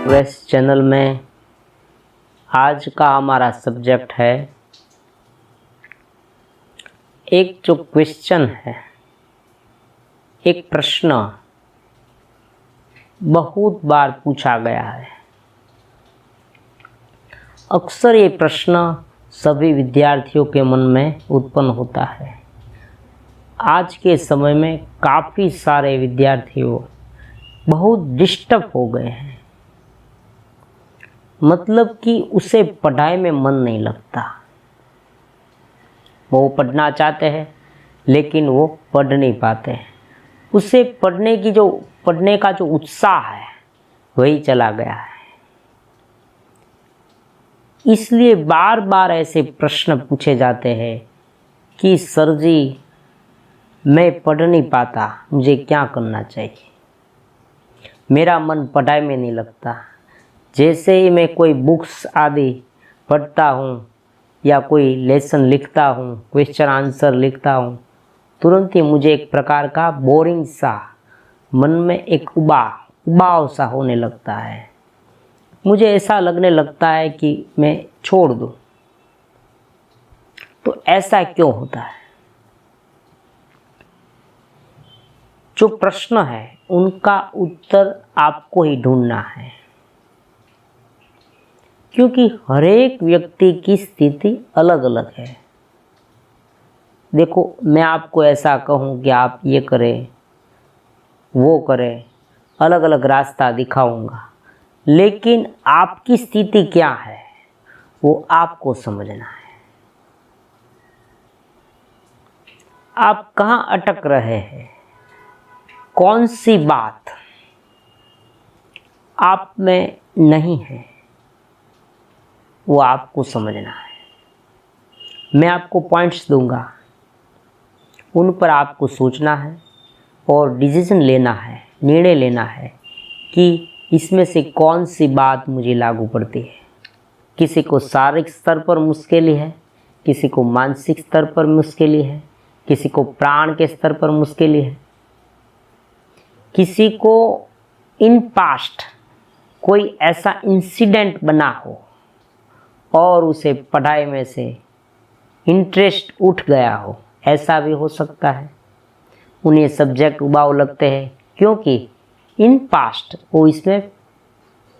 Progress channel में आज का हमारा सब्जेक्ट है एक जो क्वेश्चन है, एक प्रश्न बहुत बार पूछा गया है। अक्सर ये प्रश्न सभी विद्यार्थियों के मन में उत्पन्न होता है। आज के समय में काफ़ी सारे विद्यार्थियों बहुत डिस्टर्ब हो गए हैं, मतलब कि उसे पढ़ाई में मन नहीं लगता। वो पढ़ना चाहते हैं लेकिन वो पढ़ नहीं पाते हैं। उसे पढ़ने का जो उत्साह है वही चला गया है। इसलिए बार बार ऐसे प्रश्न पूछे जाते हैं कि सर जी, मैं पढ़ नहीं पाता, मुझे क्या करना चाहिए, मेरा मन पढ़ाई में नहीं लगता। जैसे ही मैं कोई बुक्स आदि पढ़ता हूँ या कोई लेसन लिखता हूँ, क्वेश्चन आंसर लिखता हूँ, तुरंत ही मुझे एक प्रकार का बोरिंग सा, मन में एक उबाऊ सा होने लगता है। मुझे ऐसा लगने लगता है कि मैं छोड़ दूँ। तो ऐसा क्यों होता है? जो प्रश्न है उनका उत्तर आपको ही ढूंढना है, क्योंकि हर एक व्यक्ति की स्थिति अलग अलग है। देखो, मैं आपको ऐसा कहूँ कि आप ये करें वो करें, अलग अलग रास्ता दिखाऊंगा, लेकिन आपकी स्थिति क्या है वो आपको समझना है। आप कहाँ अटक रहे हैं, कौन सी बात आप में नहीं है, वो आपको समझना है। मैं आपको पॉइंट्स दूंगा, उन पर आपको सोचना है और डिसीजन लेना है, निर्णय लेना है कि इसमें से कौन सी बात मुझे लागू पड़ती है। किसी को शारीरिक स्तर पर मुश्किल है, किसी को मानसिक स्तर पर मुश्किल है, किसी को प्राण के स्तर पर मुश्किल है, किसी को इन पास्ट कोई ऐसा इंसिडेंट बना हो और उसे पढ़ाई में से इंटरेस्ट उठ गया हो, ऐसा भी हो सकता है। उन्हें सब्जेक्ट उबाऊ लगते हैं क्योंकि इन पास्ट वो इसमें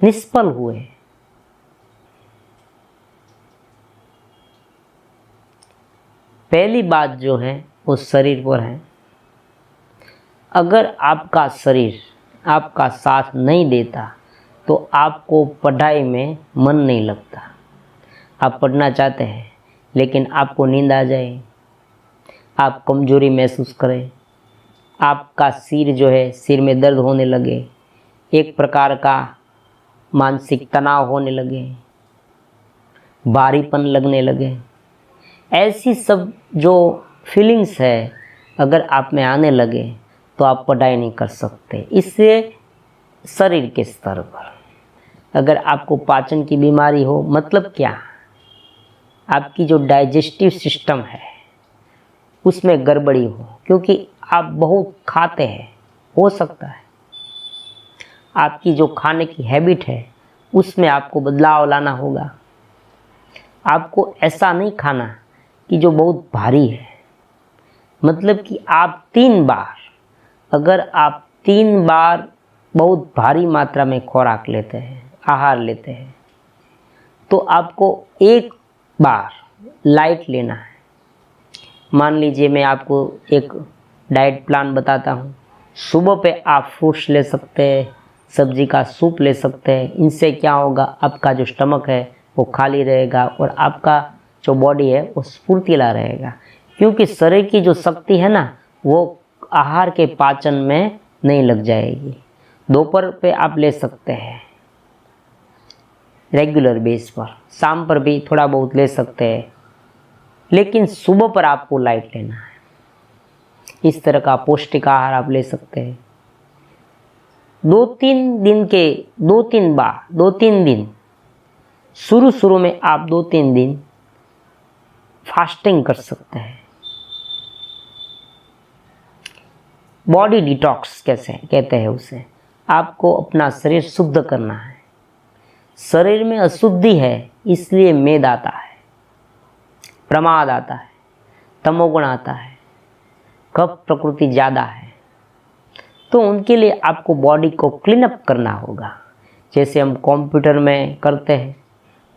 निष्फल हुए। पहली बात जो है वो शरीर पर है। अगर आपका शरीर आपका साथ नहीं देता तो आपको पढ़ाई में मन नहीं लगता। आप पढ़ना चाहते हैं लेकिन आपको नींद आ जाए, आप कमजोरी महसूस करें, आपका सिर जो है, सिर में दर्द होने लगे, एक प्रकार का मानसिक तनाव होने लगे, भारीपन लगने लगे, ऐसी सब जो फीलिंग्स है अगर आप में आने लगे तो आप पढ़ाई नहीं कर सकते। इससे शरीर के स्तर पर अगर आपको पाचन की बीमारी हो, मतलब क्या, आपकी जो डाइजेस्टिव सिस्टम है उसमें गड़बड़ी हो, क्योंकि आप बहुत खाते हैं, हो सकता है आपकी जो खाने की हैबिट है उसमें आपको बदलाव लाना होगा। आपको ऐसा नहीं खाना कि जो बहुत भारी है, मतलब कि आप 3 बार, अगर आप 3 बार बहुत भारी मात्रा में खुराक लेते हैं, आहार लेते हैं, तो आपको 1 बार लाइट लेना है। मान लीजिए मैं आपको एक डाइट प्लान बताता हूँ। सुबह पे आप फ्रूट्स ले सकते हैं, सब्जी का सूप ले सकते हैं। इनसे क्या होगा, आपका जो स्टमक है वो खाली रहेगा और आपका जो बॉडी है वो स्फूर्तिला रहेगा, क्योंकि शरीर की जो शक्ति है ना वो आहार के पाचन में नहीं लग जाएगी। दोपहर पे आप ले सकते हैं रेगुलर बेस पर, शाम पर भी थोड़ा बहुत ले सकते हैं, लेकिन सुबह पर आपको लाइट लेना है। इस तरह का पौष्टिक आहार आप ले सकते हैं। 2-3 दिन शुरू में आप 2-3 दिन फास्टिंग कर सकते हैं। बॉडी डिटॉक्स कैसे कहते हैं उसे। आपको अपना शरीर शुद्ध करना है, शरीर में अशुद्धि है, इसलिए मेद आता है, प्रमाद आता है, तमोगुण आता है, कफ प्रकृति ज़्यादा है। तो उनके लिए आपको बॉडी को क्लीन अप करना होगा। जैसे हम कंप्यूटर में करते हैं,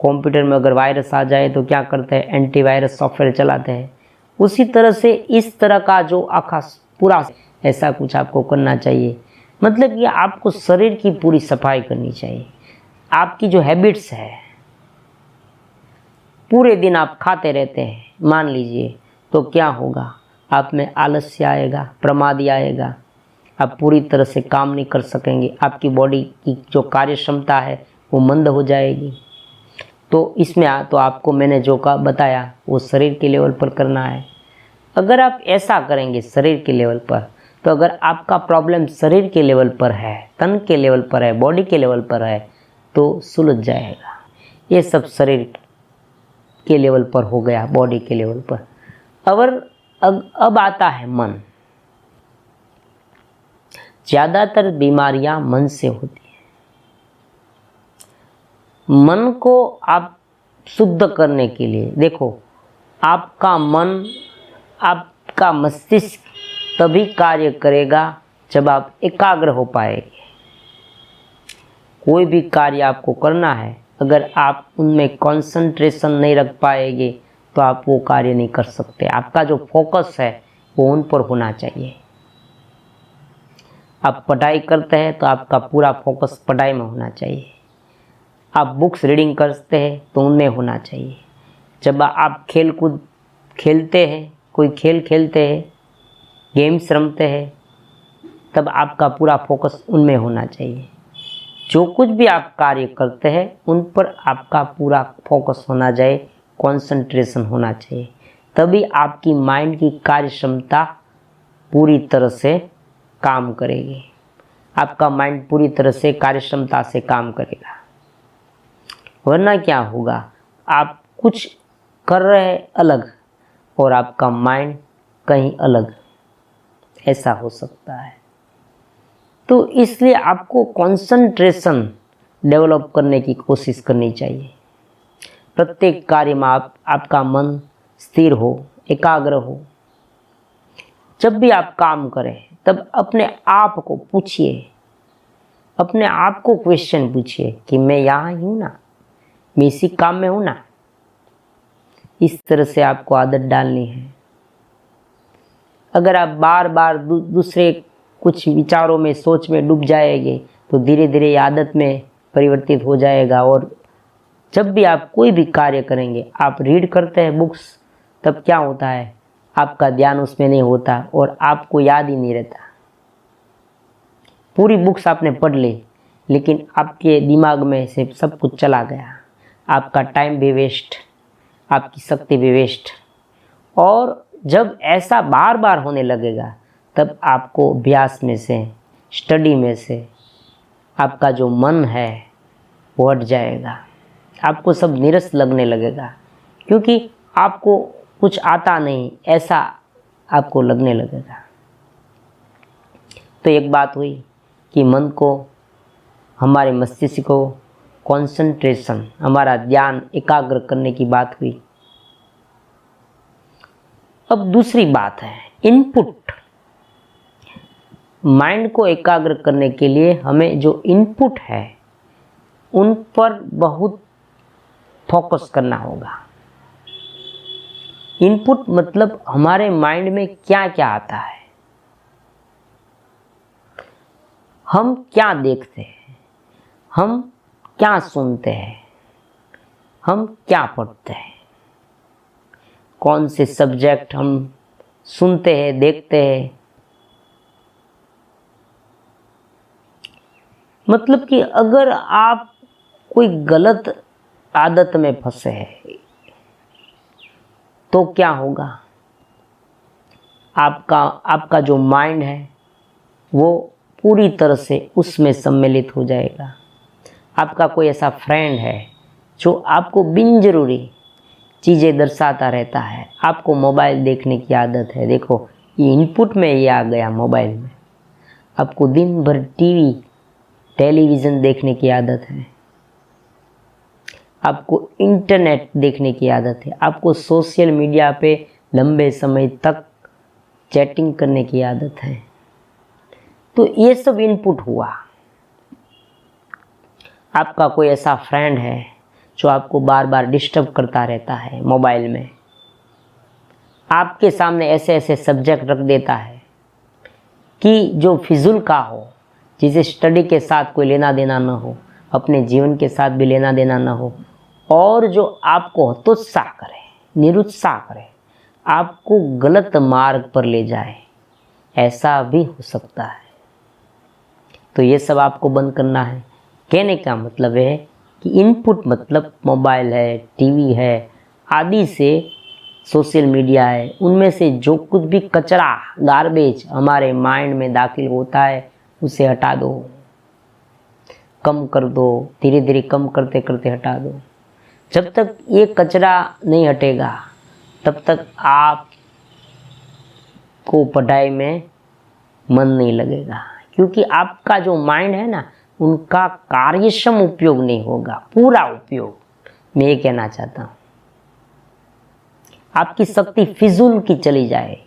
कंप्यूटर में अगर वायरस आ जाए तो क्या करते हैं, एंटीवायरस सॉफ्टवेयर चलाते हैं। उसी तरह से इस तरह का जो आखा पूरा ऐसा कुछ आपको करना चाहिए। मतलब कि आपको शरीर की पूरी सफाई करनी चाहिए। आपकी जो हैबिट्स है, पूरे दिन आप खाते रहते हैं मान लीजिए, तो क्या होगा, आप में आलस्य आएगा, प्रमादी आएगा, आप पूरी तरह से काम नहीं कर सकेंगे, आपकी बॉडी की जो कार्य क्षमता है वो मंद हो जाएगी। तो इसमें तो आपको मैंने जो का बताया वो शरीर के लेवल पर करना है। अगर आप ऐसा करेंगे शरीर के लेवल पर, तो अगर आपका प्रॉब्लम शरीर के लेवल पर है, तन के लेवल पर है, बॉडी के लेवल पर है, तो सुलझ जाएगा। ये सब शरीर के लेवल पर हो गया, बॉडी के लेवल पर। अब आता है मन। ज़्यादातर बीमारियां मन से होती हैं। मन को आप शुद्ध करने के लिए देखो, आपका मन, आपका मस्तिष्क तभी कार्य करेगा जब आप एकाग्र हो पाएंगे। कोई भी कार्य आपको करना है, अगर आप उनमें कंसंट्रेशन नहीं रख पाएंगे तो आप वो कार्य नहीं कर सकते। आपका जो फोकस है वो उन पर होना चाहिए। आप पढ़ाई करते हैं तो आपका पूरा फोकस पढ़ाई में होना चाहिए। आप बुक्स रीडिंग करते हैं तो उनमें होना चाहिए। जब आप खेल कूद खेलते हैं, कोई खेल खेलते हैं, गेम्स रमते हैं, तब आपका पूरा फोकस उनमें होना चाहिए। जो कुछ भी आप कार्य करते हैं उन पर आपका पूरा फोकस होना चाहिए, कंसंट्रेशन होना चाहिए। तभी आपकी माइंड की कार्य क्षमता पूरी तरह से काम करेगी। आपका माइंड पूरी तरह से कार्य क्षमता से काम करेगा। वरना क्या होगा, आप कुछ कर रहे हैं अलग और आपका माइंड कहीं अलग, ऐसा हो सकता है। तो इसलिए आपको कंसंट्रेशन डेवलप करने की कोशिश करनी चाहिए। प्रत्येक कार्य में आपका मन स्थिर हो, एकाग्र हो। जब भी आप काम करें तब अपने आप को पूछिए, अपने आप को क्वेश्चन पूछिए कि मैं यहाँ ही हूँ ना, मैं इसी काम में हूँ ना। इस तरह से आपको आदत डालनी है। अगर आप बार बार दूसरे कुछ विचारों में, सोच में डूब जाएंगे तो धीरे धीरे आदत में परिवर्तित हो जाएगा। और जब भी आप कोई भी कार्य करेंगे, आप रीड करते हैं बुक्स, तब क्या होता है, आपका ध्यान उसमें नहीं होता और आपको याद ही नहीं रहता। पूरी बुक्स आपने पढ़ ली लेकिन आपके दिमाग में से सब कुछ चला गया। आपका टाइम भी वेस्ट, आपकी शक्ति भी वेस्ट। और जब ऐसा बार बार होने लगेगा तब आपको अभ्यास में से, स्टडी में से आपका जो मन है वो हट जाएगा। आपको सब नीरस लगने लगेगा, क्योंकि आपको कुछ आता नहीं ऐसा आपको लगने लगेगा। तो एक बात हुई कि मन को, हमारे मस्तिष्क को कंसंट्रेशन, हमारा ध्यान एकाग्र करने की बात हुई। अब दूसरी बात है इनपुट। माइंड को एकाग्र करने के लिए हमें जो इनपुट है उन पर बहुत फोकस करना होगा। इनपुट मतलब हमारे माइंड में क्या क्या आता है, हम क्या देखते हैं, हम क्या सुनते हैं, हम क्या पढ़ते हैं, कौन से सब्जेक्ट हम सुनते हैं, देखते हैं। मतलब कि अगर आप कोई गलत आदत में फंसे हैं तो क्या होगा, आपका जो माइंड है वो पूरी तरह से उसमें सम्मिलित हो जाएगा। आपका कोई ऐसा फ्रेंड है जो आपको बिन जरूरी चीज़ें दर्शाता रहता है, आपको मोबाइल देखने की आदत है, देखो ये इनपुट में ये आ गया मोबाइल में। आपको दिन भर टेलीविज़न देखने की आदत है, आपको इंटरनेट देखने की आदत है, आपको सोशल मीडिया पे लंबे समय तक चैटिंग करने की आदत है। तो ये सब इनपुट हुआ। आपका कोई ऐसा फ्रेंड है जो आपको बार बार डिस्टर्ब करता रहता है मोबाइल में, आपके सामने ऐसे ऐसे सब्जेक्ट रख देता है कि जो फिजूल का हो, जिसे स्टडी के साथ कोई लेना देना ना हो, अपने जीवन के साथ भी लेना देना ना हो, और जो आपको हतोत्साह करे, निरुत्साह करे, आपको गलत मार्ग पर ले जाए, ऐसा भी हो सकता है। तो ये सब आपको बंद करना है। कहने का मतलब है कि इनपुट मतलब मोबाइल है, टीवी है आदि से, सोशल मीडिया है, उनमें से जो कुछ भी कचरा, गार्बेज हमारे माइंड में दाखिल होता है उसे हटा दो, कम कर दो, धीरे धीरे कम करते करते हटा दो। जब तक ये कचरा नहीं हटेगा तब तक आपको पढ़ाई में मन नहीं लगेगा, क्योंकि आपका जो माइंड है ना, उनका कार्यक्षम उपयोग नहीं होगा, पूरा उपयोग। मैं ये कहना चाहता हूँ, आपकी शक्ति फिजूल की चली जाएगी।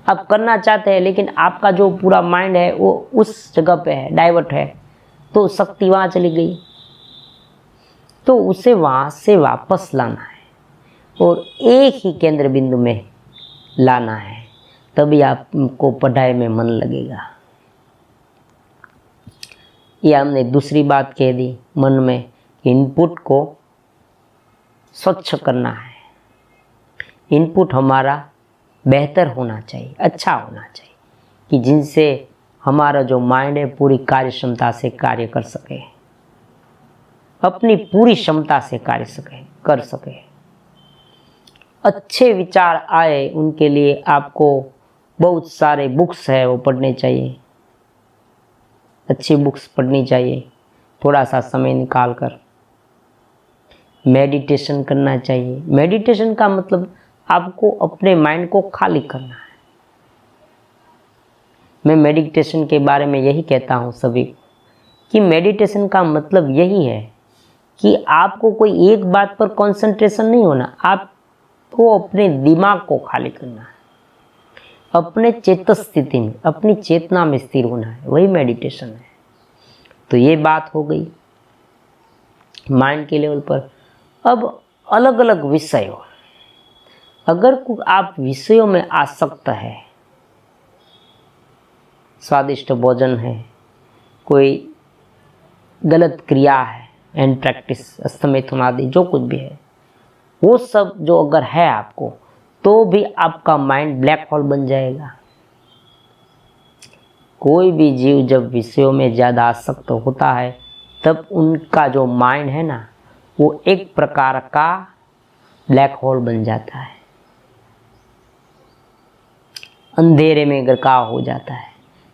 आप करना चाहते हैं लेकिन आपका जो पूरा माइंड है वो उस जगह पे है, डाइवर्ट है, तो शक्ति वहाँ चली गई। तो उसे वहाँ से वापस लाना है और एक ही केंद्र बिंदु में लाना है, तभी आपको पढ़ाई में मन लगेगा। ये हमने दूसरी बात कह दी मन में, इनपुट को स्वच्छ करना है। इनपुट हमारा बेहतर होना चाहिए, अच्छा होना चाहिए, कि जिनसे हमारा जो माइंड है पूरी कार्य क्षमता से कार्य कर सके, अपनी पूरी क्षमता से कार्य कर सके। अच्छे विचार आए उनके लिए आपको बहुत सारे बुक्स है वो पढ़ने चाहिए, अच्छी बुक्स पढ़नी चाहिए, थोड़ा सा समय निकाल कर। मेडिटेशन करना चाहिए। मेडिटेशन का मतलब आपको अपने माइंड को खाली करना है। मैं मेडिटेशन के बारे में यही कहता हूँ सभी को कि मेडिटेशन का मतलब यही है कि आपको कोई एक बात पर कंसंट्रेशन नहीं होना, आपको अपने दिमाग को खाली करना है, अपने चेतन स्थिति में, अपनी चेतना में स्थिर होना है, वही मेडिटेशन है। तो ये बात हो गई माइंड के लेवल पर। अब अलग अलग विषयों, अगर आप विषयों में आसक्त है, स्वादिष्ट भोजन है, कोई गलत क्रिया है, एंड प्रैक्टिस, अस्तमेथुन आदि जो कुछ भी है, वो सब जो अगर है आपको, तो भी आपका माइंड ब्लैक होल बन जाएगा। कोई भी जीव जब विषयों में ज़्यादा आसक्त होता है तब उनका जो माइंड है ना, वो एक प्रकार का ब्लैक होल बन जाता है, अंधेरे में गरकाव हो जाता है,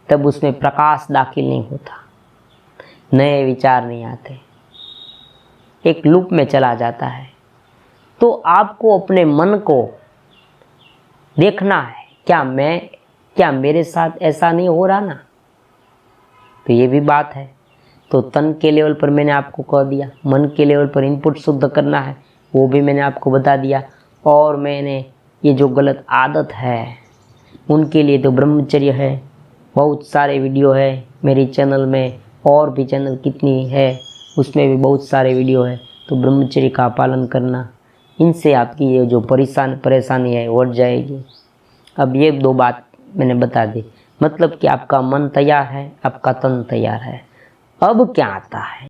तब उसमें प्रकाश दाखिल नहीं होता, नए विचार नहीं आते, एक लूप में चला जाता है। तो आपको अपने मन को देखना है, क्या मेरे साथ ऐसा नहीं हो रहा ना। तो ये भी बात है। तो तन के लेवल पर मैंने आपको कह दिया, मन के लेवल पर इनपुट शुद्ध करना है, वो भी मैंने आपको बता दिया। और मैंने ये जो गलत आदत है उनके लिए तो ब्रह्मचर्य है, बहुत सारे वीडियो है मेरे चैनल में, और भी चैनल कितनी है उसमें भी बहुत सारे वीडियो है। तो ब्रह्मचर्य का पालन करना, इनसे आपकी ये जो परेशानी है हट जाएगी। अब ये दो बात मैंने बता दी, मतलब कि आपका मन तैयार है, आपका तन तैयार है। अब क्या आता है?